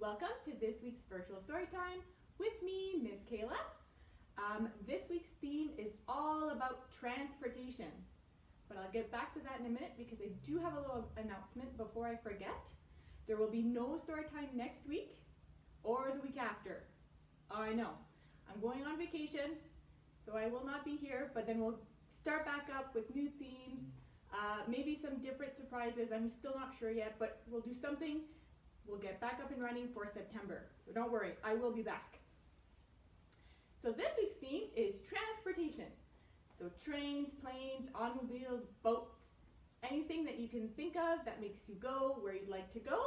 Welcome to this week's virtual story time with me, Miss Kayla. This week's theme is all about transportation, but I'll get back to that in a minute because I do have a little announcement before I forget. There will be no story time next week or the week after. I know, I'm going on vacation, so I will not be here, but then we'll start back up with new themes, maybe some different surprises. I'm still not sure yet, but we'll do something. We'll get back up and running for September, so don't worry, I will be back. So this week's theme is transportation. So trains, planes, automobiles, boats, anything that you can think of that makes you go where you'd like to go.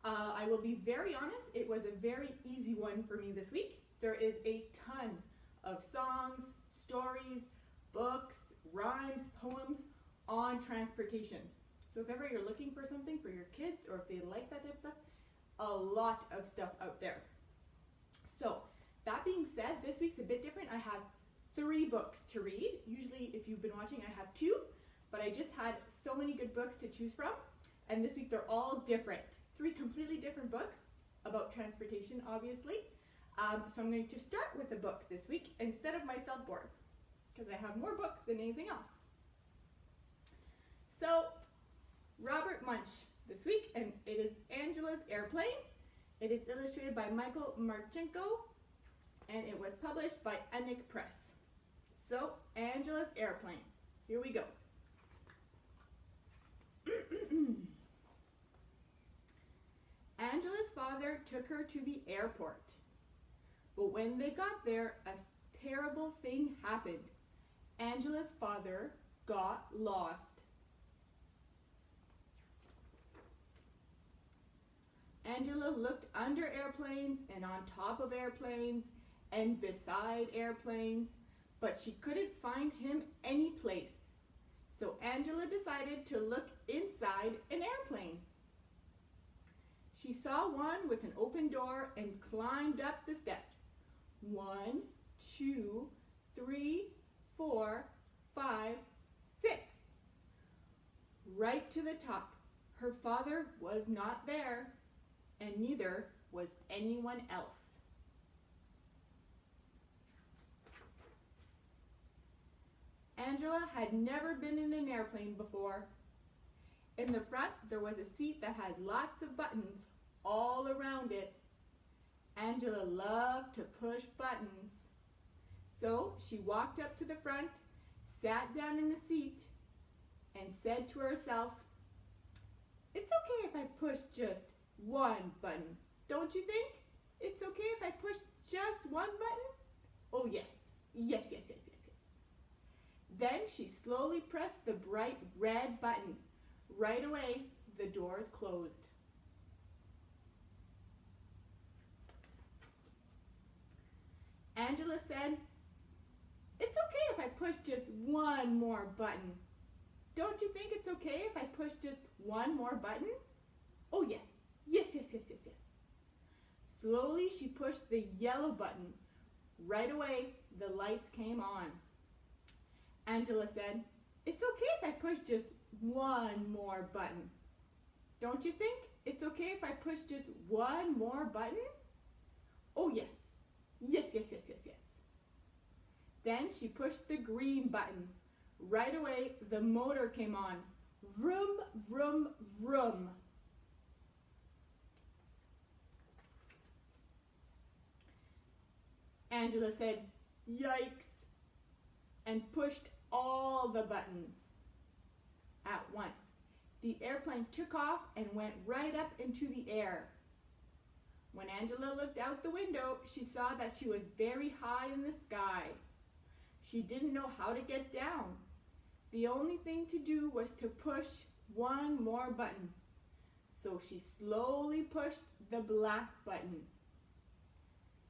I will be very honest, it was a very easy one for me this week. There is a ton of songs, stories, books, rhymes, poems on transportation. So if ever you're looking for something for your kids or if they like that type of stuff, a lot of stuff out there. So that being said, this week's a bit different. I have 3 books to read. Usually if you've been watching, I have 2, but I just had so many good books to choose from. And this week they're all different. 3 completely different books about transportation, obviously. So I'm going to start with a book this week instead of my felt board because I have more books than anything else. So Robert Munsch this week, and it is Angela's Airplane. It is illustrated by Michael Marchenko, and it was published by Unic Press. So, Angela's Airplane. Here we go. Angela's father took her to the airport. But when they got there, a terrible thing happened. Angela's father got lost. Angela looked under airplanes and on top of airplanes and beside airplanes, but she couldn't find him any place. So Angela decided to look inside an airplane. She saw one with an open door and climbed up the steps. 1, 2, 3, 4, 5, 6. Right to the top. Her father was not there, and neither was anyone else. Angela had never been in an airplane before. In the front, there was a seat that had lots of buttons all around it. Angela loved to push buttons. So she walked up to the front, sat down in the seat, and said to herself, "It's okay if I push just one button, don't you think? It's okay if I push just one button? Oh yes, yes, yes, yes, yes, yes." Then she slowly pressed the bright red button. Right away, the doors closed. Angela said, "It's okay if I push just one more button. Don't you think it's okay if I push just one more button? Oh yes. Yes, yes, yes, yes, yes." Slowly she pushed the yellow button. Right away, the lights came on. Angela said, "It's okay if I push just one more button. Don't you think it's okay if I push just one more button? Oh yes. Yes, yes, yes, yes, yes." Then she pushed the green button. Right away, the motor came on. Vroom, vroom, vroom. Angela said, "Yikes," and pushed all the buttons at once. The airplane took off and went right up into the air. When Angela looked out the window, she saw that she was very high in the sky. She didn't know how to get down. The only thing to do was to push one more button. So she slowly pushed the black button.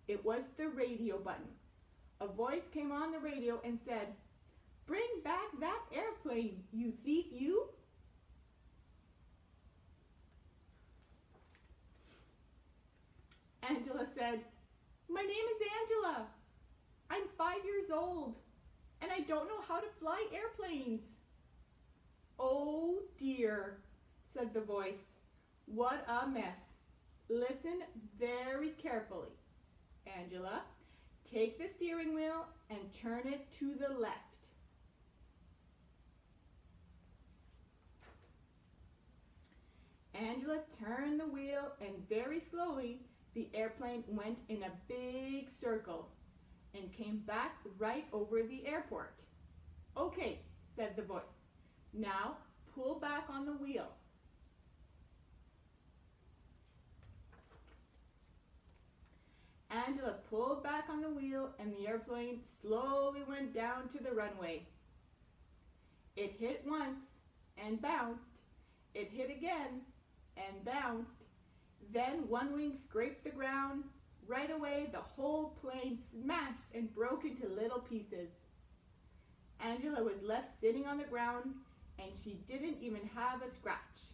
It was the radio button. A voice came on the radio and said, "Bring back that airplane, you thief, you." Angela said, "My name is Angela. I'm 5 years old, and I don't know how to fly airplanes." "Oh dear," said the voice. "What a mess. Listen very carefully. Angela, take the steering wheel and turn it to the left. Angela turned the wheel and very slowly the airplane went in a big circle and came back right over the airport. Okay, said the voice. Now pull back on the wheel. Angela pulled back on the wheel and the airplane slowly went down to the runway. It hit once and bounced. It hit again and bounced. Then one wing scraped the ground. Right away, the whole plane smashed and broke into little pieces. Angela was left sitting on the ground and she didn't even have a scratch.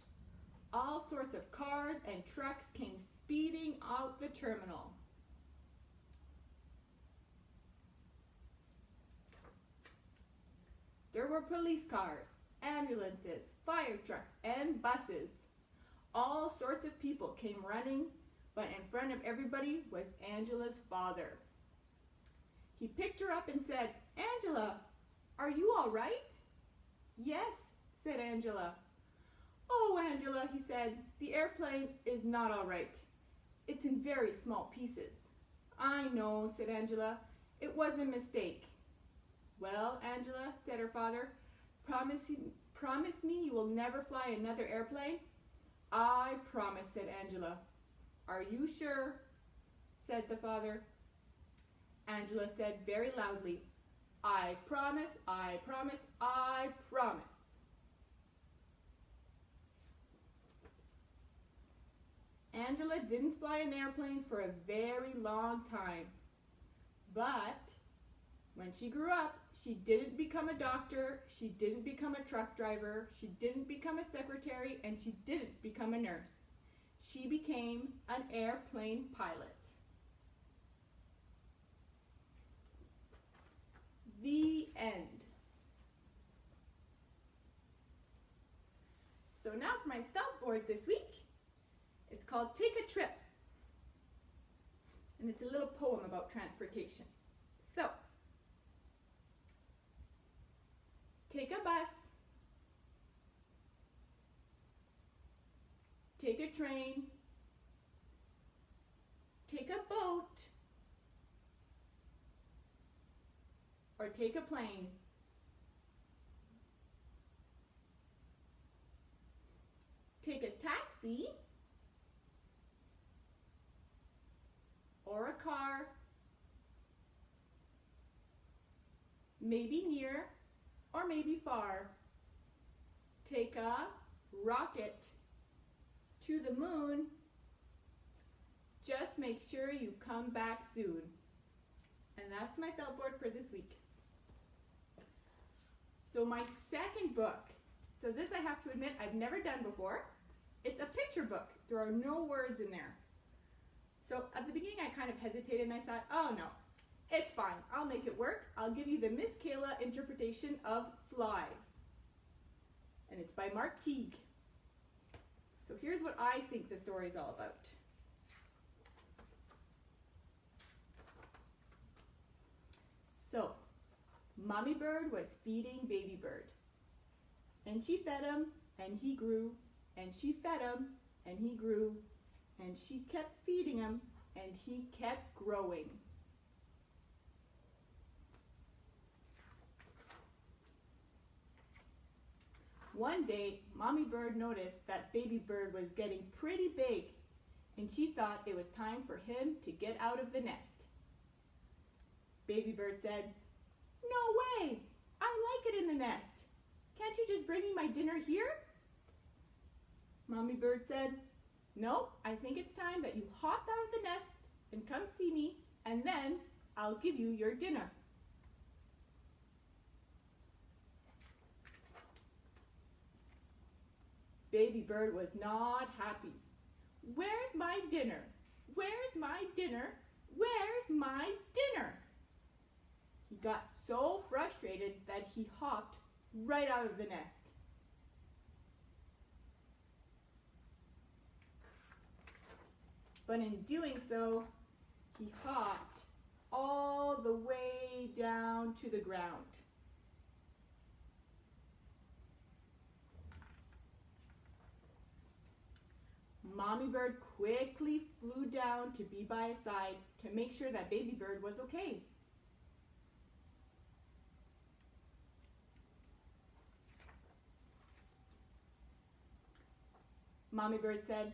All sorts of cars and trucks came speeding out the terminal. There were police cars, ambulances, fire trucks, and buses. All sorts of people came running, but in front of everybody was Angela's father. He picked her up and said, "Angela, are you all right?" "Yes," said Angela. "Oh, Angela," he said, "the airplane is not all right. It's in very small pieces." "I know," said Angela. "It was a mistake." "Well, Angela," said her father, promise me you will never fly another airplane?" "I promise," said Angela. "Are you sure?" said the father. Angela said very loudly, "I promise, I promise, I promise." Angela didn't fly an airplane for a very long time, but when she grew up, she didn't become a doctor, she didn't become a truck driver, she didn't become a secretary, and she didn't become a nurse. She became an airplane pilot. The end. So now for my felt board this week. It's called Take a Trip. And it's a little poem about transportation. So, take a bus, take a train, take a boat, or take a plane. Take a taxi, or a car, maybe near or maybe far. Take a rocket to the moon. Just make sure you come back soon. And that's my felt board for this week. So my second book, so this I have to admit I've never done before. It's a picture book. There are no words in there. So at the beginning I kind of hesitated and I thought, oh no, it's fine. I'll make it work. I'll give you the Miss Kayla interpretation of Fly. And it's by Mark Teague. So here's what I think the story is all about. So, Mommy Bird was feeding Baby Bird. And she fed him, and he grew, and she fed him, and he grew, and she kept feeding him, and he kept growing. One day, Mommy Bird noticed that Baby Bird was getting pretty big, and she thought it was time for him to get out of the nest. Baby Bird said, "No way! I like it in the nest. Can't you just bring me my dinner here?" Mommy Bird said, "No, I think it's time that you hop out of the nest and come see me, and then I'll give you your dinner." Baby Bird was not happy. "Where's my dinner? Where's my dinner? Where's my dinner?" He got so frustrated that he hopped right out of the nest. But in doing so, he hopped all the way down to the ground. Mommy Bird quickly flew down to be by his side to make sure that Baby Bird was okay. Mommy Bird said,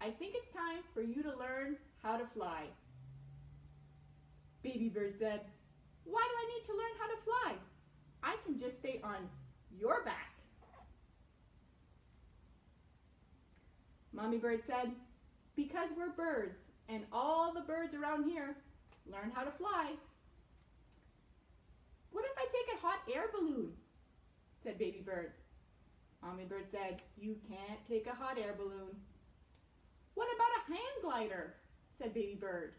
"I think it's time for you to learn how to fly." Baby Bird said, "Why do I need to learn how to fly? I can just stay on your back." Mommy Bird said, "Because we're birds, and all the birds around here learn how to fly." "What if I take a hot air balloon?" said Baby Bird. Mommy Bird said, "You can't take a hot air balloon." "What about a hang glider?" said Baby Bird.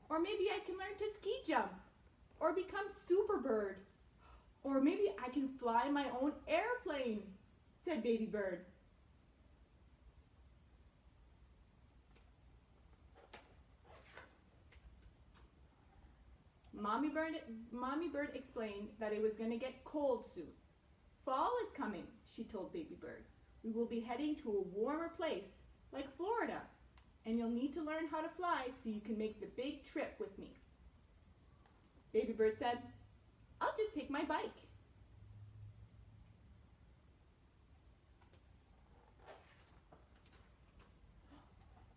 "Or maybe I can learn to ski jump, or become Super Bird, or maybe I can fly my own airplane," said Baby Bird. Mommy Bird explained that it was going to get cold soon. "Fall is coming," she told Baby Bird. "We will be heading to a warmer place, like Florida, and you'll need to learn how to fly so you can make the big trip with me." Baby Bird said, "I'll just take my bike."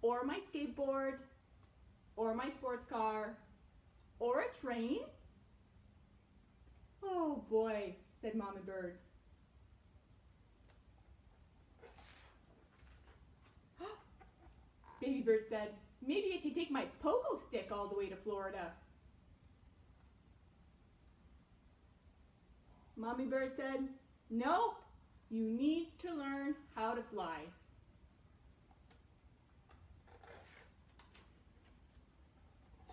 "Or my skateboard, or my sports car, or a train?" "Oh boy," said Mommy Bird. Baby Bird said, "Maybe I could take my pogo stick all the way to Florida." Mommy Bird said, "Nope, you need to learn how to fly."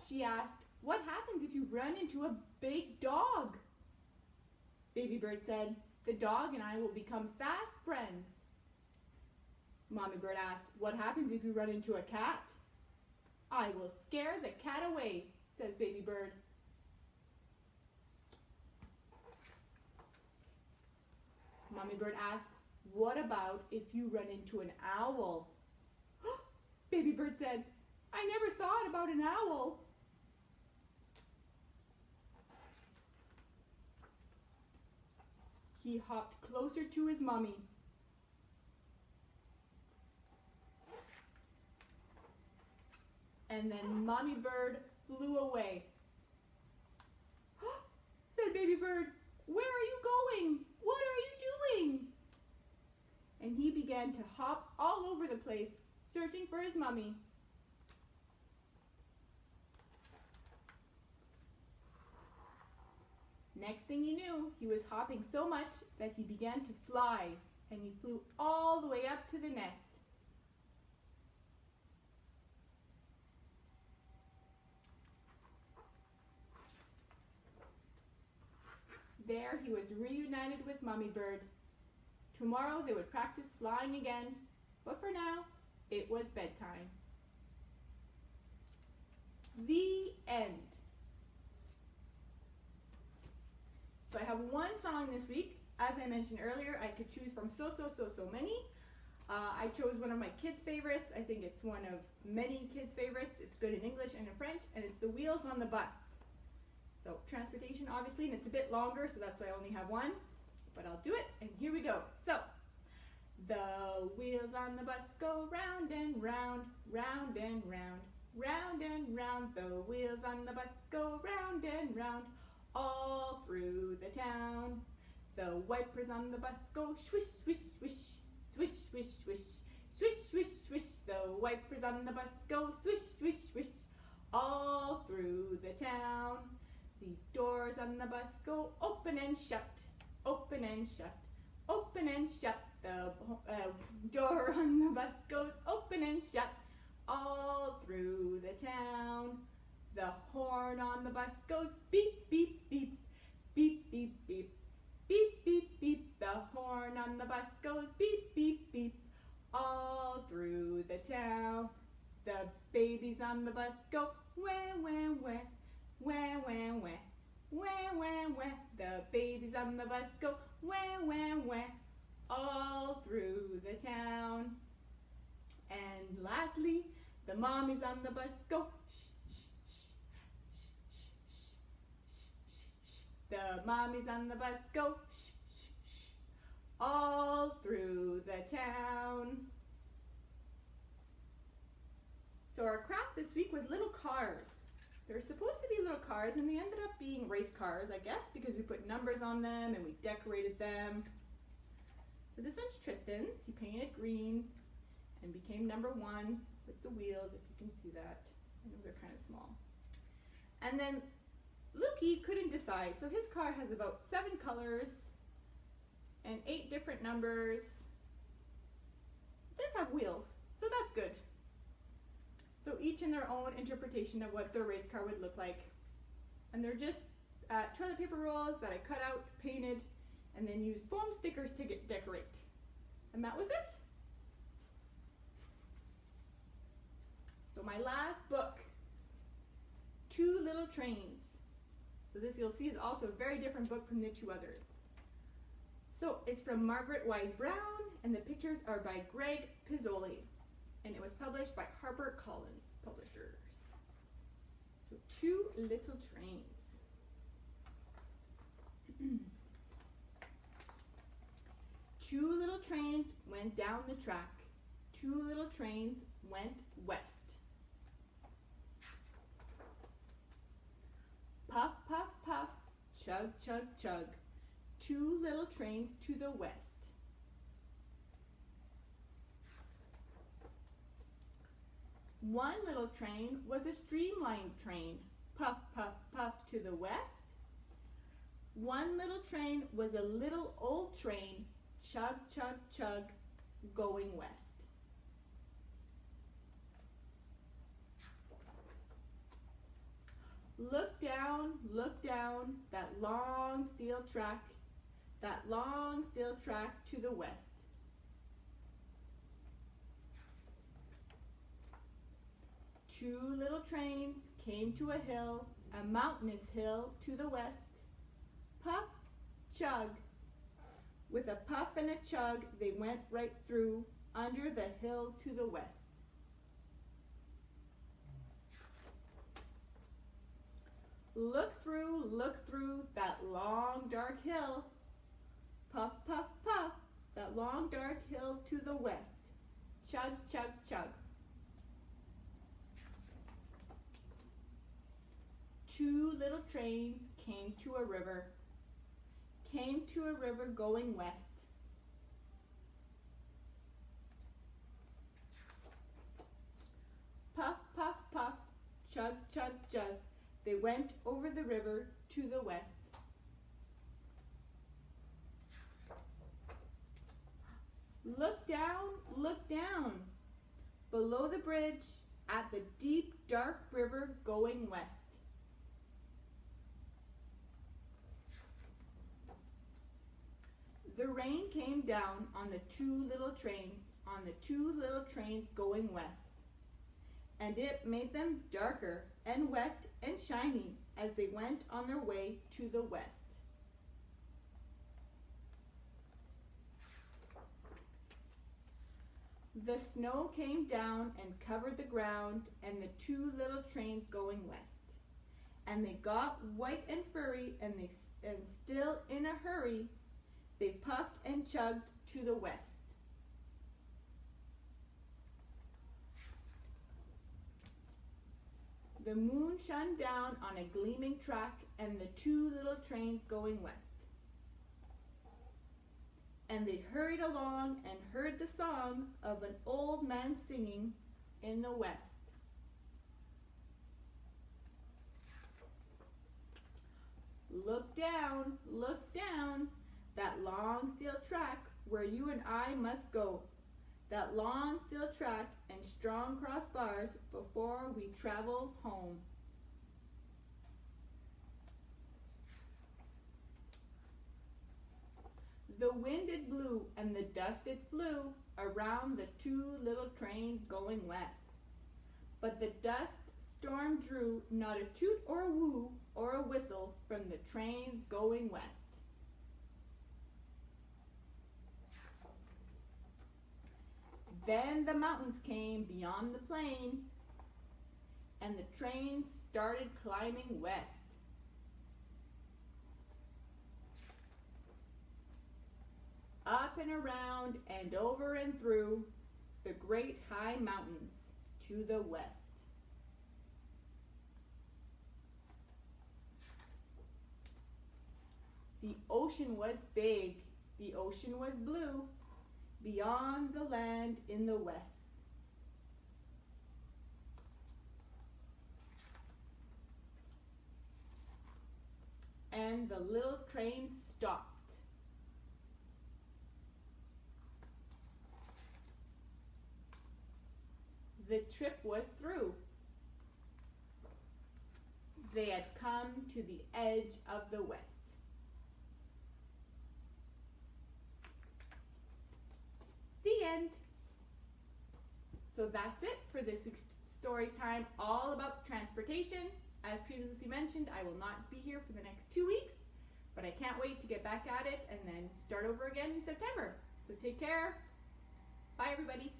She asked, "What happens if you run into a big dog?" Baby Bird said, "The dog and I will become fast friends." Mommy Bird asked, "What happens if you run into a cat?" "I will scare the cat away," says Baby Bird. Mommy Bird asked, "What about if you run into an owl?" Baby Bird said, "I never thought about an owl." He hopped closer to his mommy. And then Mommy Bird flew away. Said Baby Bird, "Where are you going? What are you doing?" And he began to hop all over the place, searching for his mommy. Next thing he knew, he was hopping so much that he began to fly, and he flew all the way up to the nest. There he was reunited with Mommy Bird. Tomorrow they would practice flying again, but for now, it was bedtime. The end. So I have one song this week. As I mentioned earlier, I could choose from so many. I chose one of my kids' favorites. I think it's one of many kids' favorites. It's good in English and in French, and it's The Wheels on the Bus. So transportation, obviously, and it's a bit longer, so that's why I only have one. But I'll do it, and here we go. So, the wheels on the bus go round and round, round and round, round and round. The wheels on the bus go round and round, all through the town. The wipers on the bus go swish, swish, swish, swish, swish, swish, swish, swish, swish. The wipers on the bus go swish, swish, swish, all through the town. The doors on the bus go open and shut, open and shut, open and shut. The door on the bus goes open and shut, all through the town. The horn on the bus goes beep, beep, beep, beep, beep, beep, beep, beep, beep. The babies on the bus go wah, wah, wah, wah, wah, wah, wah, wah, wah. The babies on the bus go wah, wah, wah, all through the town. And lastly, the mommies on the bus go shh, shh, shh, shh, shh, shh, shh. The mommies on the bus go shh, shh, shh, all through the town. So our craft this week was little cars. They were supposed to be little cars and they ended up being race cars, I guess, because we put numbers on them and we decorated them. So this one's Tristan's. He painted green and became number 1 with the wheels, if you can see that. I know they're kind of small. And then Lukey couldn't decide, so his car has about 7 colors and 8 different numbers. It does have wheels, so that's good. So each in their own interpretation of what their race car would look like. And they're just toilet paper rolls that I cut out, painted, and then used foam stickers to decorate. And that was it. So my last book, 2 Little Trains. So this you'll see is also a very different book from the 2 others. So it's from Margaret Wise Brown, and the pictures are by Greg Pizzoli. And it was published by HarperCollins Publishers. So 2 Little Trains. 2 little trains went down the track. 2 little trains went west. Puff, puff, puff, chug, chug, chug. 2 little trains to the west. One little train was a streamlined train. Puff, puff, puff to the west. One little train was a little old train. Chug, chug, chug, going west. Look down, that long steel track to the west. Two little trains came to a hill, a mountainous hill to the west. Puff, chug. With a puff and a chug, they went right through, under the hill to the west. Look through that long dark hill. Puff, puff, puff, that long dark hill to the west. Chug, chug, chug. 2 little trains came to a river going west. Puff, puff, puff, chug, chug, chug. They went over the river to the west. Look down, below the bridge at the deep, dark river going west. The rain came down on the 2 little trains going west, and it made them darker and wet and shiny as they went on their way to the west. The snow came down and covered the ground and the 2 little trains going west, and they got white and furry and still in a hurry. They puffed and chugged to the west. The moon shone down on a gleaming track and the 2 little trains going west. And they hurried along and heard the song of an old man singing in the west. Look down, that long steel track where you and I must go. That long steel track and strong crossbars before we travel home. The wind it blew and the dust it flew around the 2 little trains going west. but the dust storm drew not a toot or a woo or a whistle from the trains going west. Then the mountains came beyond the plain, and the trains started climbing west. Up and around and over and through the great high mountains to the west. The ocean was big, the ocean was blue, beyond the land in the west. And the little train stopped. The trip was through. They had come to the edge of the west. The end. So that's it for this week's story time, all about transportation. As previously mentioned, I will not be here for the next 2 weeks, but I can't wait to get back at it and then start over again in September. So take care. Bye, everybody.